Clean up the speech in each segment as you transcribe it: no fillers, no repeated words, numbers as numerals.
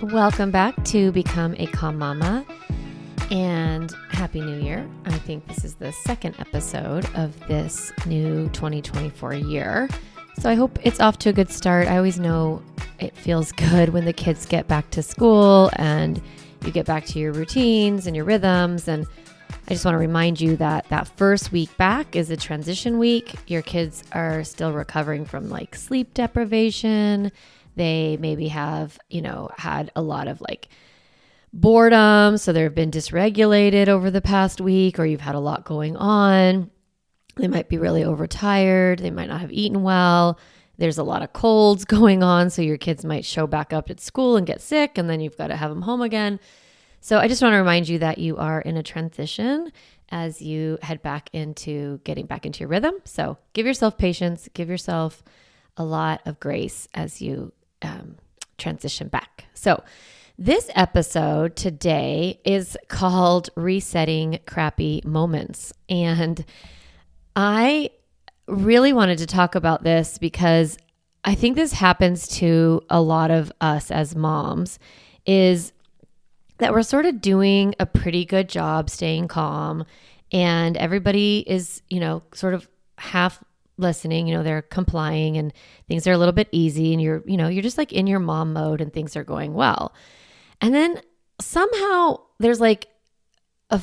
Welcome back to Become a Calm Mama and Happy New Year. I think this is the second episode of this new 2024 year. So I hope it's off to a good start. I always know it feels good when the kids get back to school and you get back to your routines and your rhythms. And I just want to remind you that that first week back is a transition week. Your kids are still recovering from like sleep deprivation. They maybe have, had a lot of like boredom. So they've been dysregulated over the past week, or you've had a lot going on. They might be really overtired. They might not have eaten well. There's a lot of colds going on. So your kids might show back up at school and get sick, and then you've got to have them home again. So I just want to remind you that you are in a transition as you head back into getting back into your rhythm. So give yourself patience, give yourself a lot of grace as you transition back. So this episode today is called Resetting Crappy Moments. And I really wanted to talk about this because I think this happens to a lot of us as moms, is that we're sort of doing a pretty good job staying calm, and everybody is, sort of half listening, they're complying and things are a little bit easy, and you're just like in your mom mode and things are going well. And then somehow there's like a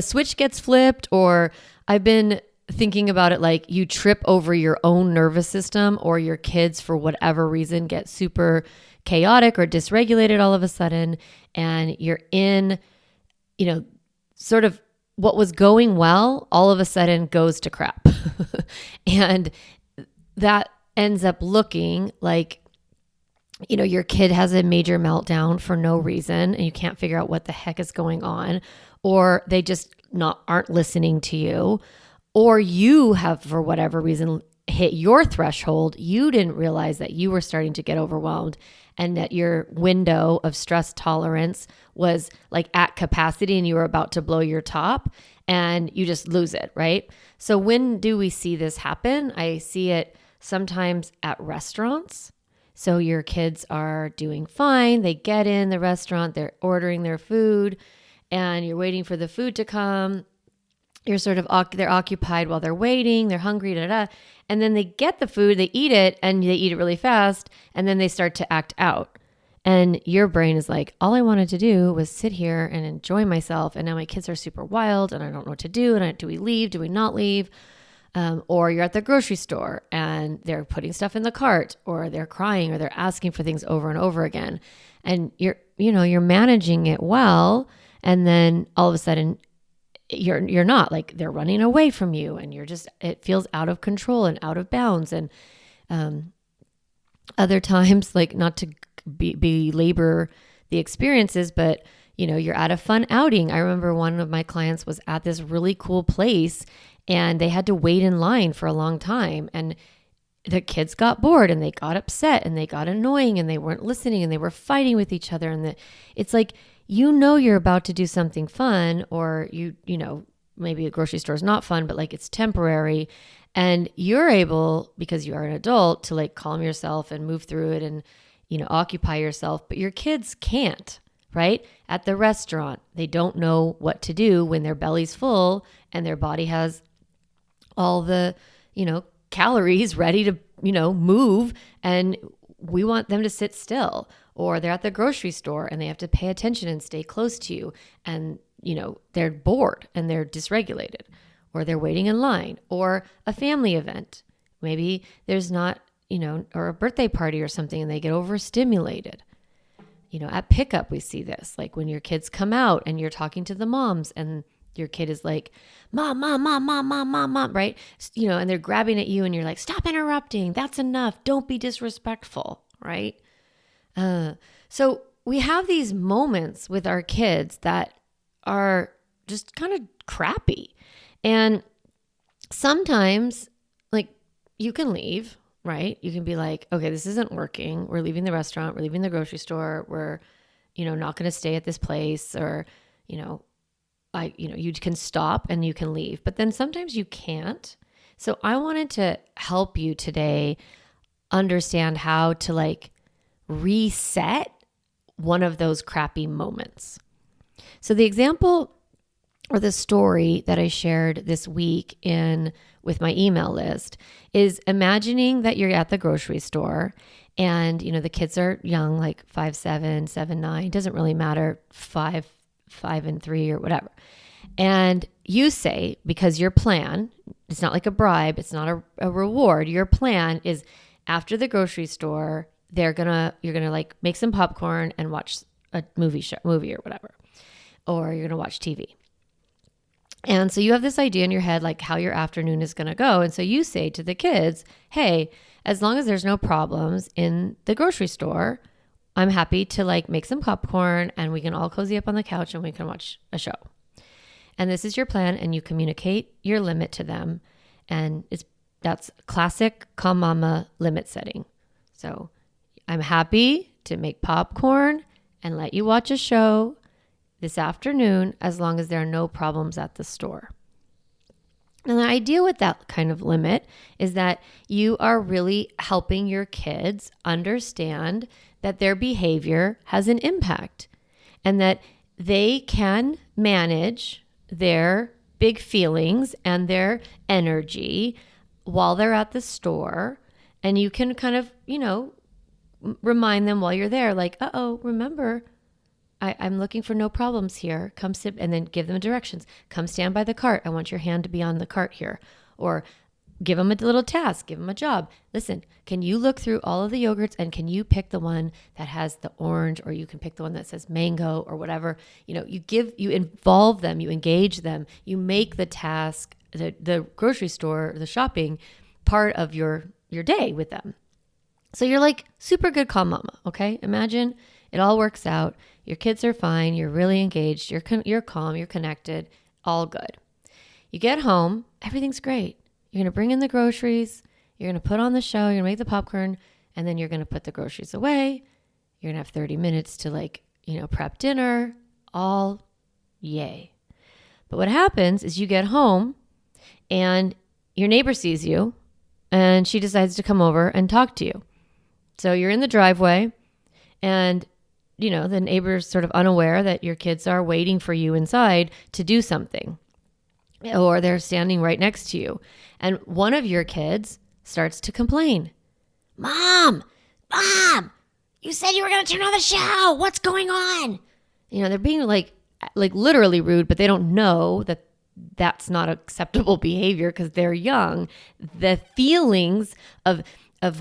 switch gets flipped, or I've been thinking about it like you trip over your own nervous system, or your kids for whatever reason get super chaotic or dysregulated all of a sudden, and you're in, sort of what was going well all of a sudden goes to crap. And that ends up looking like, your kid has a major meltdown for no reason and you can't figure out what the heck is going on, or they just aren't listening to you, or you have, for whatever reason, hit your threshold. You didn't realize that you were starting to get overwhelmed and that your window of stress tolerance was like at capacity and you were about to blow your top and you just lose it, right? So when do we see this happen? I see it sometimes at restaurants. So your kids are doing fine. They get in the restaurant, they're ordering their food, and you're waiting for the food to come. You're sort of, they're occupied while they're waiting, they're hungry, and then they get the food, they eat it, and they eat it really fast, and then they start to act out. And your brain is like, all I wanted to do was sit here and enjoy myself, and now my kids are super wild, and I don't know what to do, and do we leave, do we not leave? Or you're at the grocery store, and they're putting stuff in the cart, or they're crying, or they're asking for things over and over again. And you're managing it well, and then all of a sudden, you're not, like, they're running away from you, and it feels out of control and out of bounds. And other times, like, not to belabor the experiences, but you're at a fun outing. I remember one of my clients was at this really cool place and they had to wait in line for a long time, and the kids got bored and they got upset and they got annoying and they weren't listening and they were fighting with each other. And it's like, you're about to do something fun, or maybe a grocery store is not fun, but like it's temporary, and you're able, because you are an adult, to like calm yourself and move through it and, occupy yourself, but your kids can't, right? At the restaurant, they don't know what to do when their belly's full and their body has all the, calories ready to, move, and we want them to sit still. Or they're at the grocery store and they have to pay attention and stay close to you, and they're bored and they're dysregulated, or they're waiting in line, or a family event. Maybe there's not, or a birthday party or something, and they get overstimulated. At pickup, we see this, like when your kids come out and you're talking to the moms and your kid is like, mom, mom, mom, mom, mom, mom, mom, right? And they're grabbing at you and you're like, stop interrupting. That's enough. Don't be disrespectful, right? So we have these moments with our kids that are just kind of crappy. And sometimes, like, you can leave, right? You can be like, okay, this isn't working. We're leaving the restaurant. We're leaving the grocery store. We're, not going to stay at this place, or, you can stop and you can leave, but then sometimes you can't. So I wanted to help you today understand how to like reset one of those crappy moments. So the example or the story that I shared this week with my email list is imagining that you're at the grocery store and, the kids are young, like 5, 7, 7, 9, doesn't really matter, 5, 5 and 3 or whatever. And you say, because your plan, it's not like a bribe, it's not a reward. Your plan is after the grocery store, you're gonna like make some popcorn and watch a movie or whatever, or you're gonna watch TV. And so you have this idea in your head, like how your afternoon is gonna go. And so you say to the kids, hey, as long as there's no problems in the grocery store, I'm happy to like make some popcorn and we can all cozy up on the couch and we can watch a show. And this is your plan, and you communicate your limit to them. And that's classic calm mama limit setting. So I'm happy to make popcorn and let you watch a show this afternoon as long as there are no problems at the store. And the idea with that kind of limit is that you are really helping your kids understand that their behavior has an impact and that they can manage their big feelings and their energy while they're at the store. And you can kind of, remind them while you're there, like, remember, I'm looking for no problems here. Come sit, and then give them directions. Come stand by the cart. I want your hand to be on the cart here. Or give them a little task, give them a job. Listen, can you look through all of the yogurts and can you pick the one that has the orange, or you can pick the one that says mango or whatever? You involve them, you engage them, you make the task, the grocery store, the shopping part of your day with them. So you're like super good calm mama, okay? Imagine it all works out. Your kids are fine. You're really engaged. You're calm. You're connected. All good. You get home. Everything's great. You're going to bring in the groceries. You're going to put on the show. You're going to make the popcorn. And then you're going to put the groceries away. You're going to have 30 minutes to prep dinner. All yay. But what happens is you get home and your neighbor sees you and she decides to come over and talk to you. So you're in the driveway and the neighbor's sort of unaware that your kids are waiting for you inside to do something, or they're standing right next to you. And one of your kids starts to complain. Mom, you said you were going to turn on the show. What's going on? They're being like literally rude, but they don't know that that's not acceptable behavior because they're young. The feelings of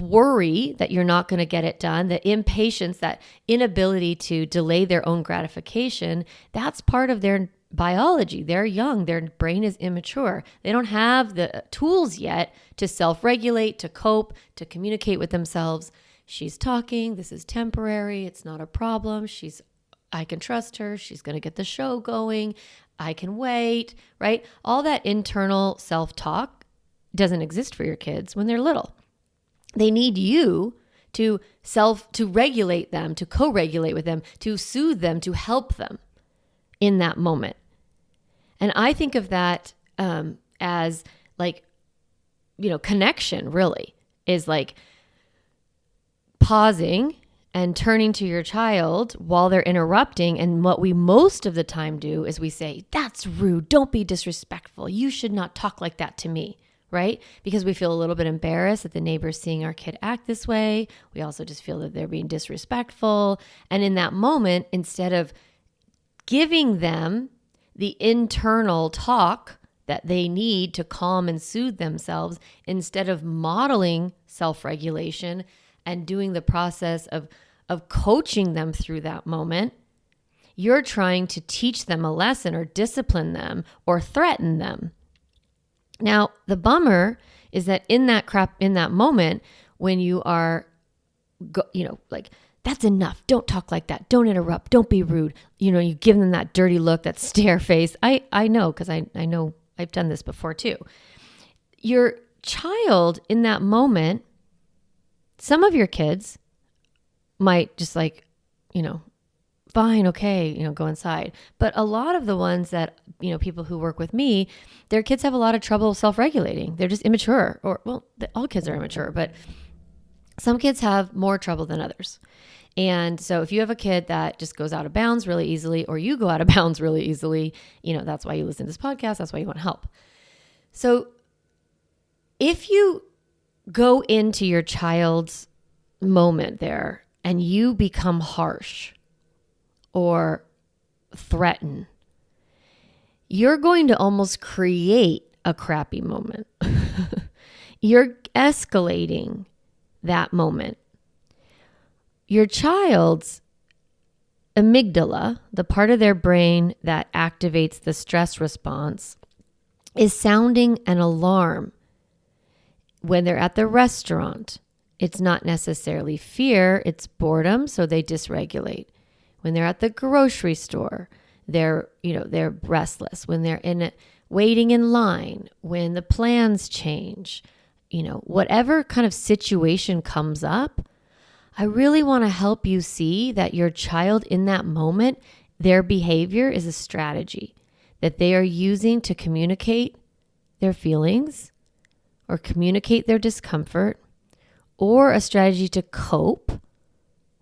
worry that you're not going to get it done, the impatience, that inability to delay their own gratification, that's part of their biology. They're young. Their brain is immature. They don't have the tools yet to self-regulate, to cope, to communicate with themselves. She's talking. This is temporary. It's not a problem. I can trust her. She's going to get the show going. I can wait, right? All that internal self-talk doesn't exist for your kids when they're little. They need you to regulate them, to co-regulate with them, to soothe them, to help them in that moment. And I think of that as connection really is like pausing and turning to your child while they're interrupting. And what we most of the time do is we say, that's rude. Don't be disrespectful. You should not talk like that to me. Right? Because we feel a little bit embarrassed that the neighbor's seeing our kid act this way. We also just feel that they're being disrespectful. And in that moment, instead of giving them the internal talk that they need to calm and soothe themselves, instead of modeling self-regulation and doing the process of coaching them through that moment, you're trying to teach them a lesson or discipline them or threaten them. Now, the bummer is that in that moment, when you are, that's enough. Don't talk like that. Don't interrupt. Don't be rude. You give them that dirty look, that stare face. I know, because I know I've done this before too. Your child in that moment, some of your kids might just fine, okay, go inside. But a lot of the ones that, people who work with me, their kids have a lot of trouble self-regulating. They're just immature, all kids are immature, but Some kids have more trouble than others. And so if you have a kid that just goes out of bounds really easily, or you go out of bounds really easily, that's why you listen to this podcast. That's why you want help. So if you go into your child's moment there and you become harsh or threaten, you're going to almost create a crappy moment. You're escalating that moment. Your child's amygdala, the part of their brain that activates the stress response, is sounding an alarm. When they're at the restaurant, it's not necessarily fear, it's boredom, so they dysregulate. When they're at the grocery store, they're restless. When they're waiting in line, when the plans change, whatever kind of situation comes up, I really want to help you see that your child in that moment, their behavior is a strategy that they are using to communicate their feelings or communicate their discomfort, or a strategy to cope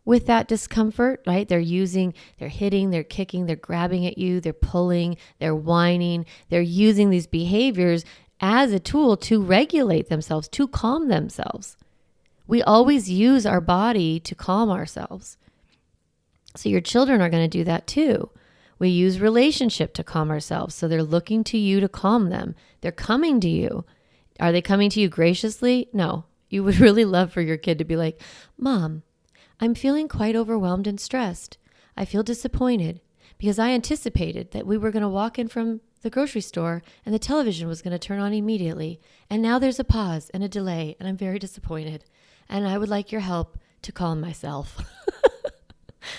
with that discomfort, right? They're hitting, they're kicking, they're grabbing at you, they're pulling, they're whining. They're using these behaviors as a tool to regulate themselves, to calm themselves. We always use our body to calm ourselves. So your children are going to do that too. We use relationship to calm ourselves. So they're looking to you to calm them. They're coming to you. Are they coming to you graciously? No. You would really love for your kid to be like, Mom, I'm feeling quite overwhelmed and stressed. I feel disappointed because I anticipated that we were going to walk in from the grocery store and the television was going to turn on immediately. And now there's a pause and a delay and I'm very disappointed. And I would like your help to calm myself.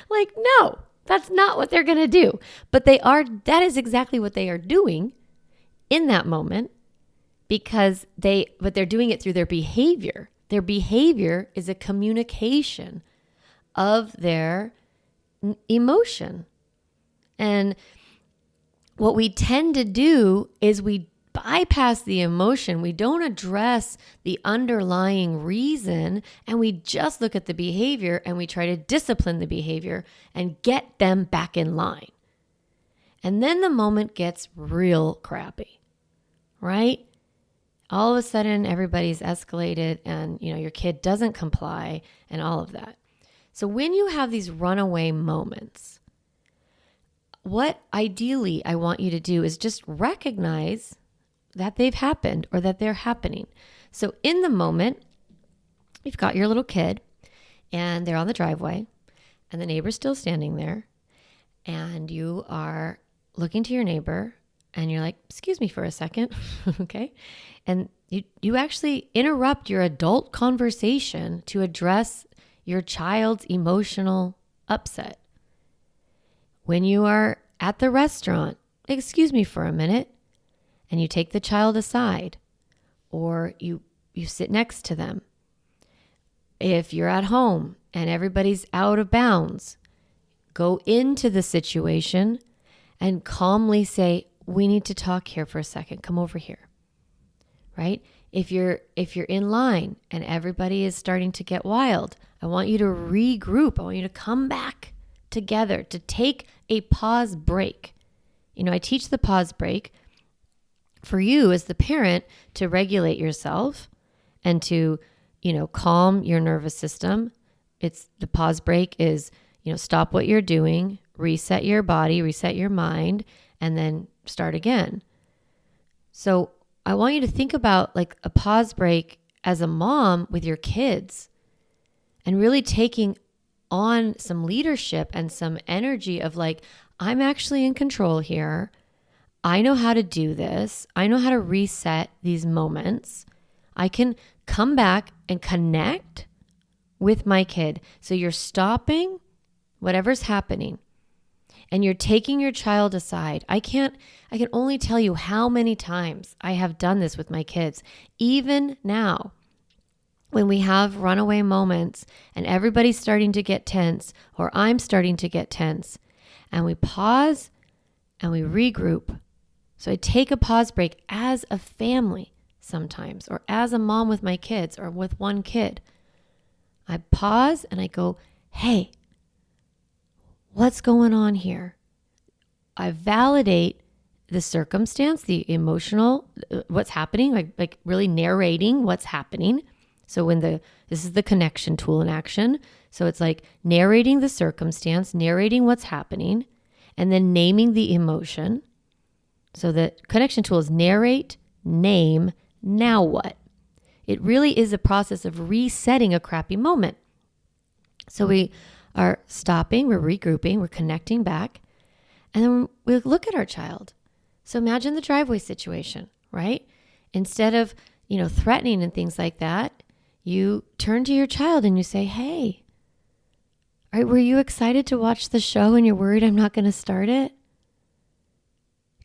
Like, no, that's not what they're going to do. But that is exactly what they are doing in that moment, but they're doing it through their behavior. Their behavior is a communication of their emotion. And what we tend to do is we bypass the emotion. We don't address the underlying reason, and we just look at the behavior and we try to discipline the behavior and get them back in line. And then the moment gets real crappy, right? All of a sudden, everybody's escalated and, your kid doesn't comply and all of that. So when you have these runaway moments, what ideally I want you to do is just recognize that they've happened or that they're happening. So in the moment, you've got your little kid and they're on the driveway and the neighbor's still standing there and you are looking to your neighbor and you're like, excuse me for a second, okay? And you actually interrupt your adult conversation to address your child's emotional upset. When you are at the restaurant, excuse me for a minute, and you take the child aside, or you sit next to them. If you're at home and everybody's out of bounds, go into the situation and calmly say, we need to talk here for a second. Come over here, right? If you're in line and everybody is starting to get wild, I want you to regroup. I want you to come back together, to take a pause break. I teach the pause break for you as the parent to regulate yourself and to, calm your nervous system. The pause break is, stop what you're doing, reset your body, reset your mind, and then start again. So I want you to think about like a pause break as a mom with your kids and really taking on some leadership and some energy of like, I'm actually in control here. I know how to do this. I know how to reset these moments. I can come back and connect with my kid. So you're stopping whatever's happening and you're taking your child aside. I can only tell you how many times I have done this with my kids. Even now, when we have runaway moments and everybody's starting to get tense or I'm starting to get tense, and we pause and we regroup. So I take a pause break as a family sometimes, or as a mom with my kids or with one kid. I pause and I go, hey, what's going on here? I validate the circumstance, the emotional, what's happening, like really narrating what's happening. So this is the connection tool in action. So it's like narrating the circumstance, narrating what's happening, and then naming the emotion. So the connection tool is narrate, name, now what? It really is a process of resetting a crappy moment. So we are stopping, we're regrouping, we're connecting back, and then we look at our child. So imagine the driveway situation, right? Instead of, threatening and things like that, you turn to your child and you say, hey, all right, were you excited to watch the show and you're worried I'm not going to start it?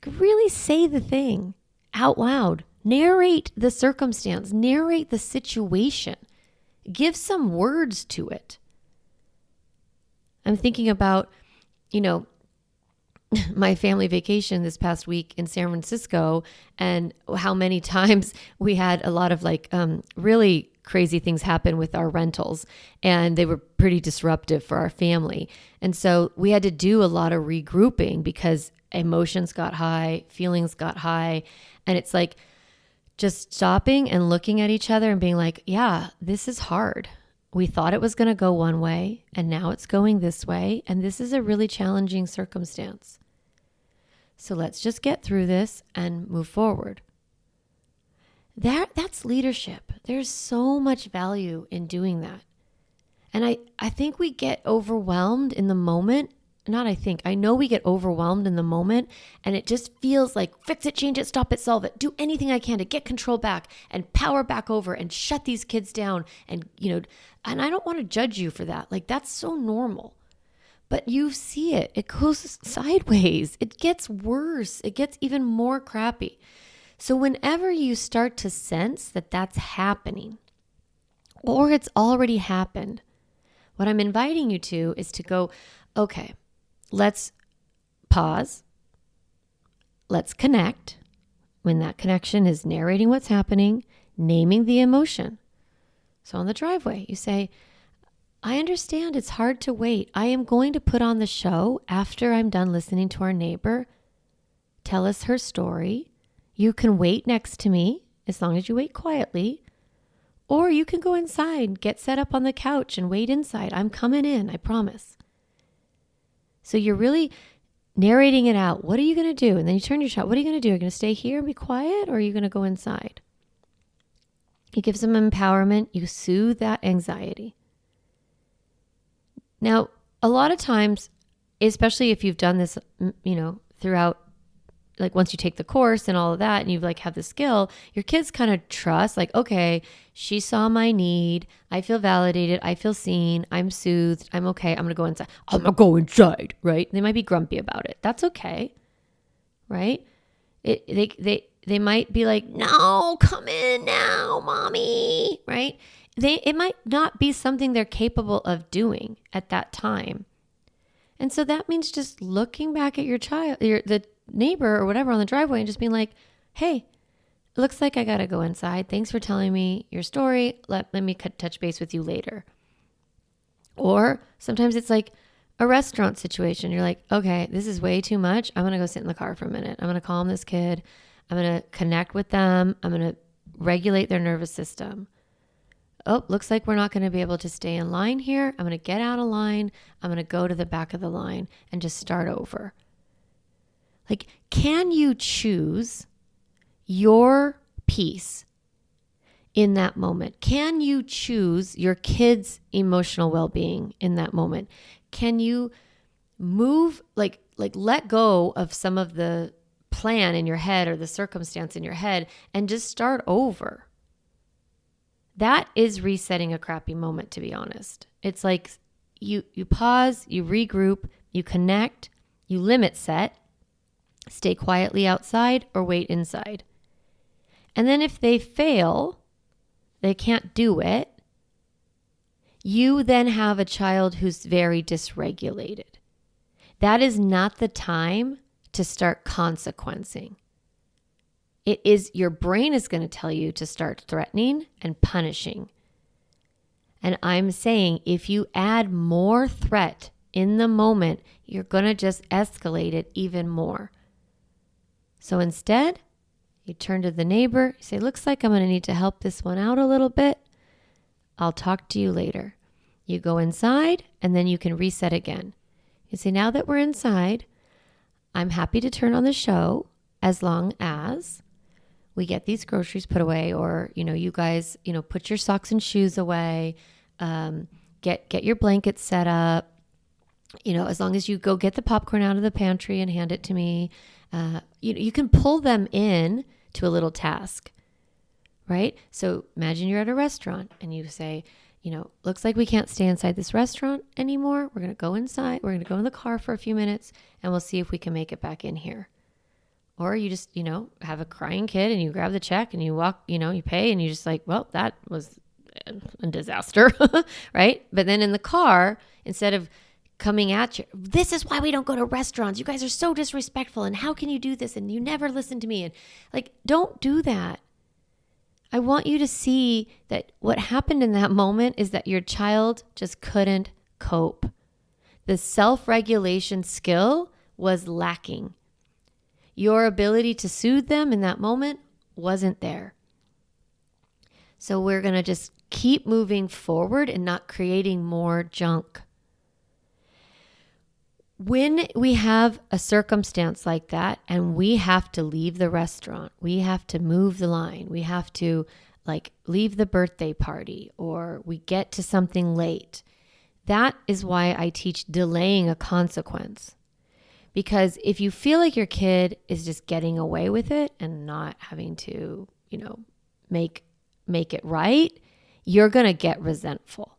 Really say the thing out loud. Narrate the circumstance. Narrate the situation. Give some words to it. I'm thinking about, my family vacation this past week in San Francisco and how many times we had a lot of really crazy things happen with our rentals, and they were pretty disruptive for our family. And so we had to do a lot of regrouping because emotions got high, feelings got high. And it's like just stopping and looking at each other and being like, yeah, this is hard. We thought it was going to go one way and now it's going this way. And this is a really challenging circumstance. So let's just get through this and move forward. That's leadership. There's so much value in doing that. And I think we get overwhelmed in the moment. I know we get overwhelmed in the moment, and it just feels like fix it, change it, stop it, solve it, do anything I can to get control back and power back over and shut these kids down. And, and I don't want to judge you for that. Like, that's so normal. But you see it. It goes sideways. It gets worse. It gets even more crappy. So whenever you start to sense that that's happening or it's already happened, what I'm inviting you to is to go, okay, let's pause. Let's connect. When that connection is narrating what's happening, naming the emotion. So on the driveway, you say, I understand it's hard to wait. I am going to put on the show after I'm done listening to our neighbor tell us her story. You can wait next to me as long as you wait quietly, or you can go inside, get set up on the couch and wait inside. I'm coming in, I promise. So you're really narrating it out. What are you going to do? And then you turn your shot. What are you going to do? Are you going to stay here and be quiet, or are you going to go inside? You give some empowerment. You soothe that anxiety. Now, a lot of times, especially if you've done this, throughout, like once you take the course and all of that, and you've have the skill, your kids kind of trust, okay, she saw my need. I feel validated. I feel seen. I'm soothed. I'm okay. I'm going to go inside. I'm going to go inside, right? They might be grumpy about it. That's okay, right? They might be like, no, come in now, mommy, right? It might not be something they're capable of doing at that time. And so that means just looking back at your child, the neighbor or whatever on the driveway, and just being like, hey, it looks like I got to go inside. Thanks for telling me your story. Let me touch base with you later. Or sometimes it's like a restaurant situation. You're like, okay, this is way too much. I'm going to go sit in the car for a minute. I'm going to calm this kid. I'm going to connect with them. I'm going to regulate their nervous system. Oh, looks like we're not going to be able to stay in line here. I'm going to get out of line. I'm going to go to the back of the line and just start over. Can you choose your peace in that moment? Can you choose your kids' emotional well-being in that moment? Can you move, let go of some of the plan in your head or the circumstance in your head and just start over? That is resetting a crappy moment, to be honest. It's like you pause, you regroup, you connect, you limit set, stay quietly outside or wait inside. And then if they fail, they can't do it, you then have a child who's very dysregulated. That is not the time to start consequencing. It is, your brain is going to tell you to start threatening and punishing. And I'm saying if you add more threat in the moment, you're going to just escalate it even more. So instead, you turn to the neighbor, you say, looks like I'm going to need to help this one out a little bit. I'll talk to you later. You go inside and then you can reset again. You say, now that we're inside, I'm happy to turn on the show as long as we get these groceries put away, or, you guys, put your socks and shoes away, get your blankets set up, as long as you go get the popcorn out of the pantry and hand it to me. You can pull them in to a little task, right? So imagine you're at a restaurant and you say, looks like we can't stay inside this restaurant anymore. We're going to go inside. We're going to go in the car for a few minutes and we'll see if we can make it back in here. Or you just, have a crying kid and you grab the check and you walk, you pay and you just like, well, that was a disaster, right? But then in the car, instead of coming at you, this is why we don't go to restaurants. You guys are so disrespectful. And how can you do this? And you never listen to me. And don't do that. I want you to see that what happened in that moment is that your child just couldn't cope. The self-regulation skill was lacking. Your ability to soothe them in that moment wasn't there. So we're going to just keep moving forward and not creating more junk. When we have a circumstance like that and we have to leave the restaurant, we have to move the line, we have to leave the birthday party, or we get to something late, that is why I teach delaying a consequence. Because if you feel like your kid is just getting away with it and not having to, make it right, you're going to get resentful.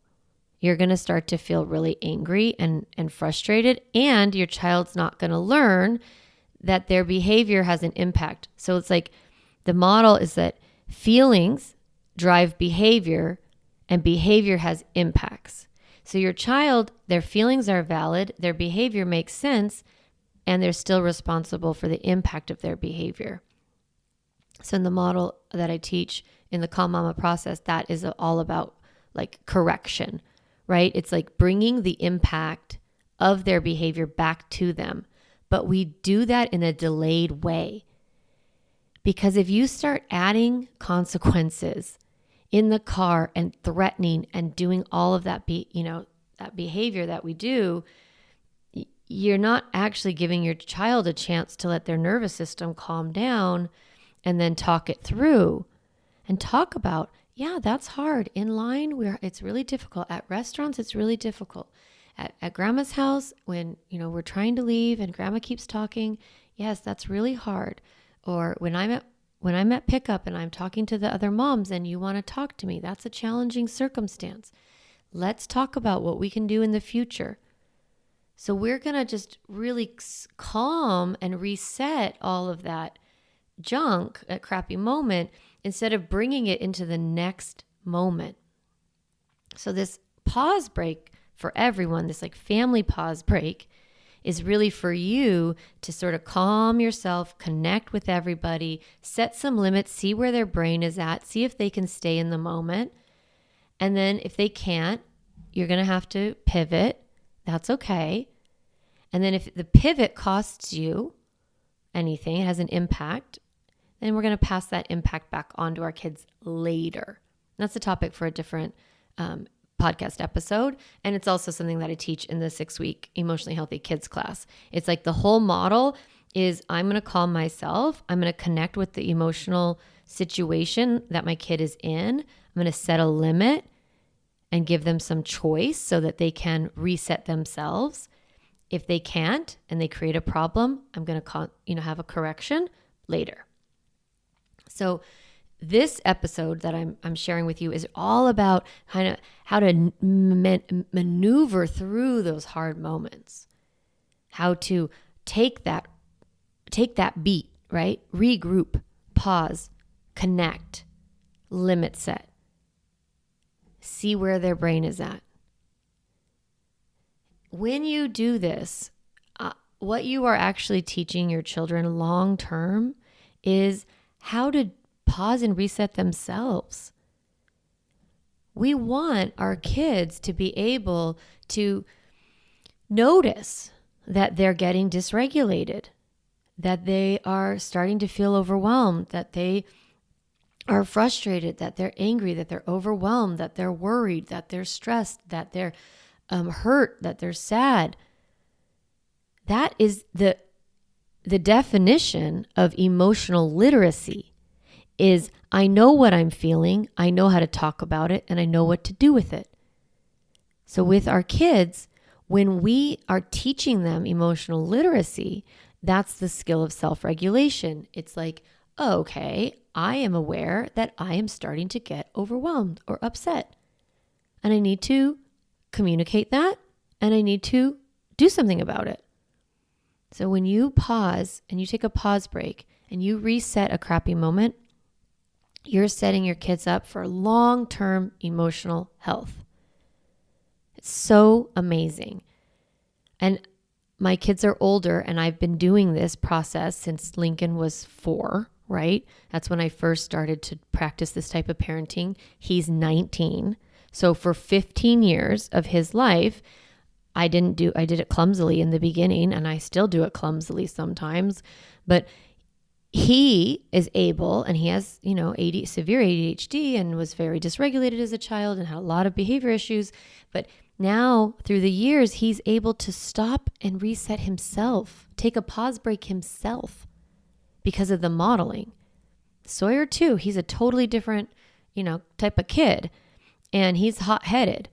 You're going to start to feel really angry and frustrated, and your child's not going to learn that their behavior has an impact. So it's like the model is that feelings drive behavior and behavior has impacts. So your child, their feelings are valid, their behavior makes sense, and they're still responsible for the impact of their behavior. So in the model that I teach in the Calm Mama process, that is all about correction, right? It's bringing the impact of their behavior back to them. But we do that in a delayed way. Because if you start adding consequences in the car and threatening and doing all of that, that behavior that we do, you're not actually giving your child a chance to let their nervous system calm down and then talk it through and talk about, yeah, that's hard. In line, it's really difficult. At restaurants, it's really difficult. At grandma's house, when, we're trying to leave and grandma keeps talking, yes, that's really hard. Or when I'm at pickup and I'm talking to the other moms and you want to talk to me, that's a challenging circumstance. Let's talk about what we can do in the future. So we're going to just really calm and reset all of that junk, that crappy moment, instead of bringing it into the next moment. So this pause break for everyone, this family pause break, is really for you to sort of calm yourself, connect with everybody, set some limits, see where their brain is at, see if they can stay in the moment. And then if they can't, you're going to have to pivot. That's okay. And then if the pivot costs you anything, it has an impact, then we're going to pass that impact back on to our kids later. That's a topic for a different podcast episode. And it's also something that I teach in the 6-week Emotionally Healthy Kids class. It's the whole model is I'm going to calm myself. I'm going to connect with the emotional situation that my kid is in. I'm going to set a limit and give them some choice so that they can reset themselves. If they can't and they create a problem, I'm going to have a correction later. So this episode that I'm sharing with you is all about kind of how to maneuver through those hard moments, how to take that beat, right? Regroup, pause, connect, limit set, see where their brain is at. When you do this, what you are actually teaching your children long term is how to pause and reset themselves. We want our kids to be able to notice that they're getting dysregulated, that they are starting to feel overwhelmed, that they are frustrated, that they're angry, that they're overwhelmed, that they're worried, that they're stressed, that they're hurt, that they're sad. That is the definition of emotional literacy. Is I know what I'm feeling, I know how to talk about it, and I know what to do with it. So with our kids, when we are teaching them emotional literacy, that's the skill of self-regulation. It's like, oh, okay, I am aware that I am starting to get overwhelmed or upset. And I need to communicate that, and I need to do something about it. So when you pause and you take a pause break and you reset a crappy moment, you're setting your kids up for long-term emotional health. It's so amazing. And my kids are older, and I've been doing this process since Lincoln was 4, right? That's when I first started to practice this type of parenting. He's 19. So for 15 years of his life, I did it clumsily in the beginning, and I still do it clumsily sometimes, but he is able, and he has, severe ADHD and was very dysregulated as a child and had a lot of behavior issues. But now through the years, he's able to stop and reset himself, take a pause break himself because of the modeling. Sawyer too, he's a totally different, type of kid, and he's hot-headed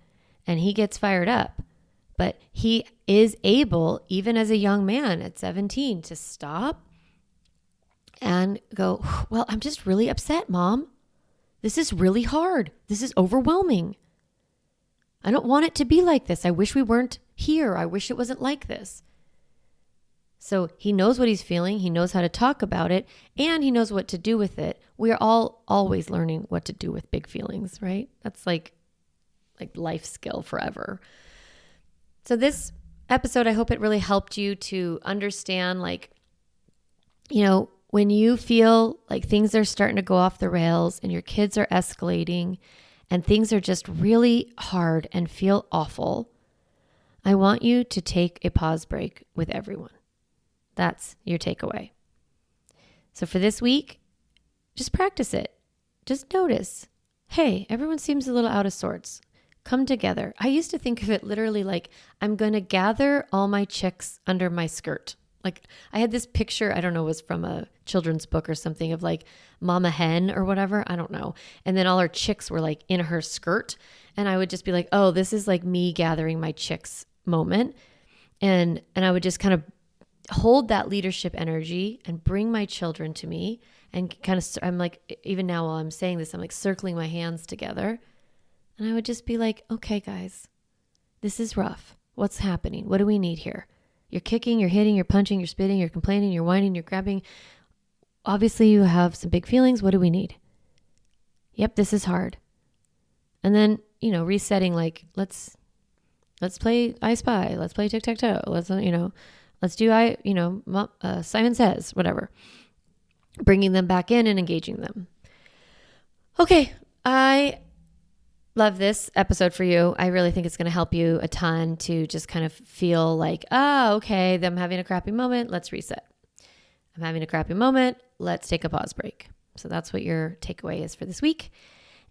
and he gets fired up. But he is able, even as a young man at 17, to stop and go, well, I'm just really upset, Mom. This is really hard. This is overwhelming. I don't want it to be like this. I wish we weren't here. I wish it wasn't like this. So he knows what he's feeling. He knows how to talk about it, and he knows what to do with it. We are all always learning what to do with big feelings, right? That's like life skill forever. So this episode, I hope it really helped you to understand, when you feel like things are starting to go off the rails and your kids are escalating and things are just really hard and feel awful, I want you to take a pause break with everyone. That's your takeaway. So for this week, just practice it. Just notice, hey, everyone seems a little out of sorts. Come together. I used to think of it literally like I'm going to gather all my chicks under my skirt. Like I had this picture, I don't know, it was from a children's book or something of like Mama Hen or whatever. I don't know. And then all her chicks were like in her skirt. And I would just be like, oh, this is like me gathering my chicks moment. And I would just kind of hold that leadership energy and bring my children to me. And kind of, I'm like, even now while I'm saying this, I'm like circling my hands together. And I would just be like, okay, guys, this is rough. What's happening? What do we need here? You're kicking, you're hitting, you're punching, you're spitting, you're complaining, you're whining, you're grabbing. Obviously, you have some big feelings. What do we need? Yep, this is hard. And then, resetting, like, let's play I Spy. Let's play tic-tac-toe. Let's do Simon Says, whatever. Bringing them back in and engaging them. Okay, I love this episode for you. I really think it's going to help you a ton to just kind of feel like, okay, I'm having a crappy moment. Let's reset. I'm having a crappy moment. Let's take a pause break. So that's what your takeaway is for this week.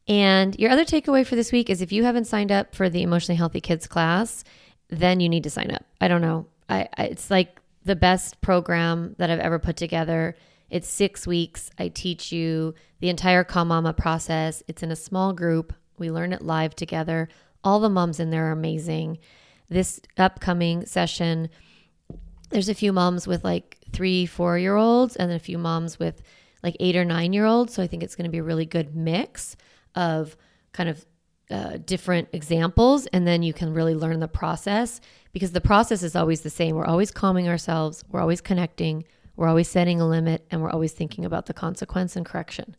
And your other takeaway for this week is if you haven't signed up for the Emotionally Healthy Kids class, then you need to sign up. I don't know. It's like the best program that I've ever put together. It's 6 weeks. I teach you the entire Calm Mama process. It's in a small group. We learn it live together. All the moms in there are amazing. This upcoming session, there's a few moms with like 3-4-year-olds and then a few moms with like 8 or 9-year-olds. So I think it's going to be a really good mix of kind of different examples. And then you can really learn the process because the process is always the same. We're always calming ourselves. We're always connecting. We're always setting a limit, and we're always thinking about the consequence and correction.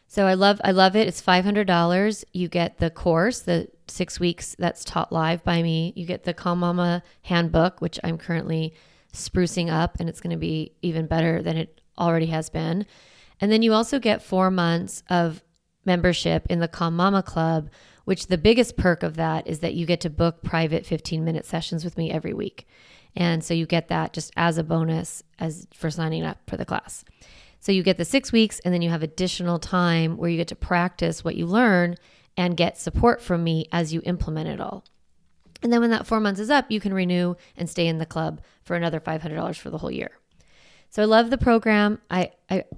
So I love it. It's $500. You get the course, the 6 weeks that's taught live by me. You get the Calm Mama handbook, which I'm currently sprucing up, and it's going to be even better than it already has been. And then you also get 4 months of membership in the Calm Mama Club, which the biggest perk of that is that you get to book private 15-minute sessions with me every week. And so you get that just as a bonus as for signing up for the class. So you get the 6 weeks, and then you have additional time where you get to practice what you learn and get support from me as you implement it all. And then when that 4 months is up, you can renew and stay in the club for another $500 for the whole year. So I love the program. I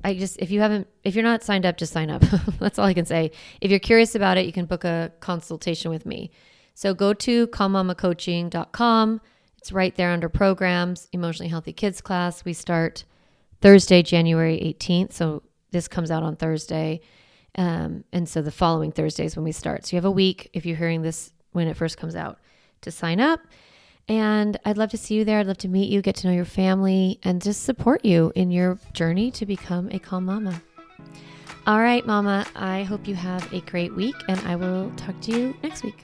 just, if you're not signed up, just sign up. That's all I can say. If you're curious about it, you can book a consultation with me. So go to calmmamacoaching.com. It's right there under programs, Emotionally Healthy Kids class. We start Thursday, January 18th. So this comes out on Thursday. And so the following Thursday is when we start. So you have a week, if you're hearing this when it first comes out, to sign up. And I'd love to see you there. I'd love to meet you, get to know your family, and just support you in your journey to become a calm mama. All right, mama, I hope you have a great week, and I will talk to you next week.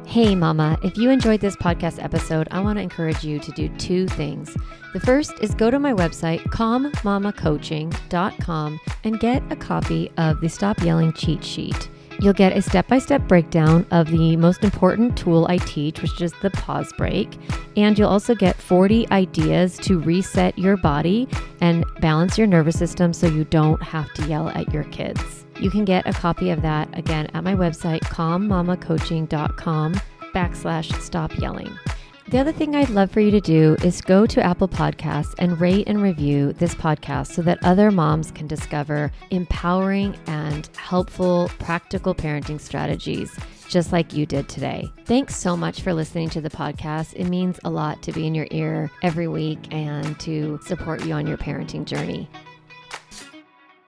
Hey, mama, if you enjoyed this podcast episode, I want to encourage you to do 2 things. The first is go to my website, calmmamacoaching.com, and get a copy of the Stop Yelling cheat sheet. You'll get a step-by-step breakdown of the most important tool I teach, which is the pause break. And you'll also get 40 ideas to reset your body and balance your nervous system so you don't have to yell at your kids. You can get a copy of that, again, at my website, calmmamacoaching.com/stop yelling. The other thing I'd love for you to do is go to Apple Podcasts and rate and review this podcast so that other moms can discover empowering and helpful, practical parenting strategies just like you did today. Thanks so much for listening to the podcast. It means a lot to be in your ear every week and to support you on your parenting journey.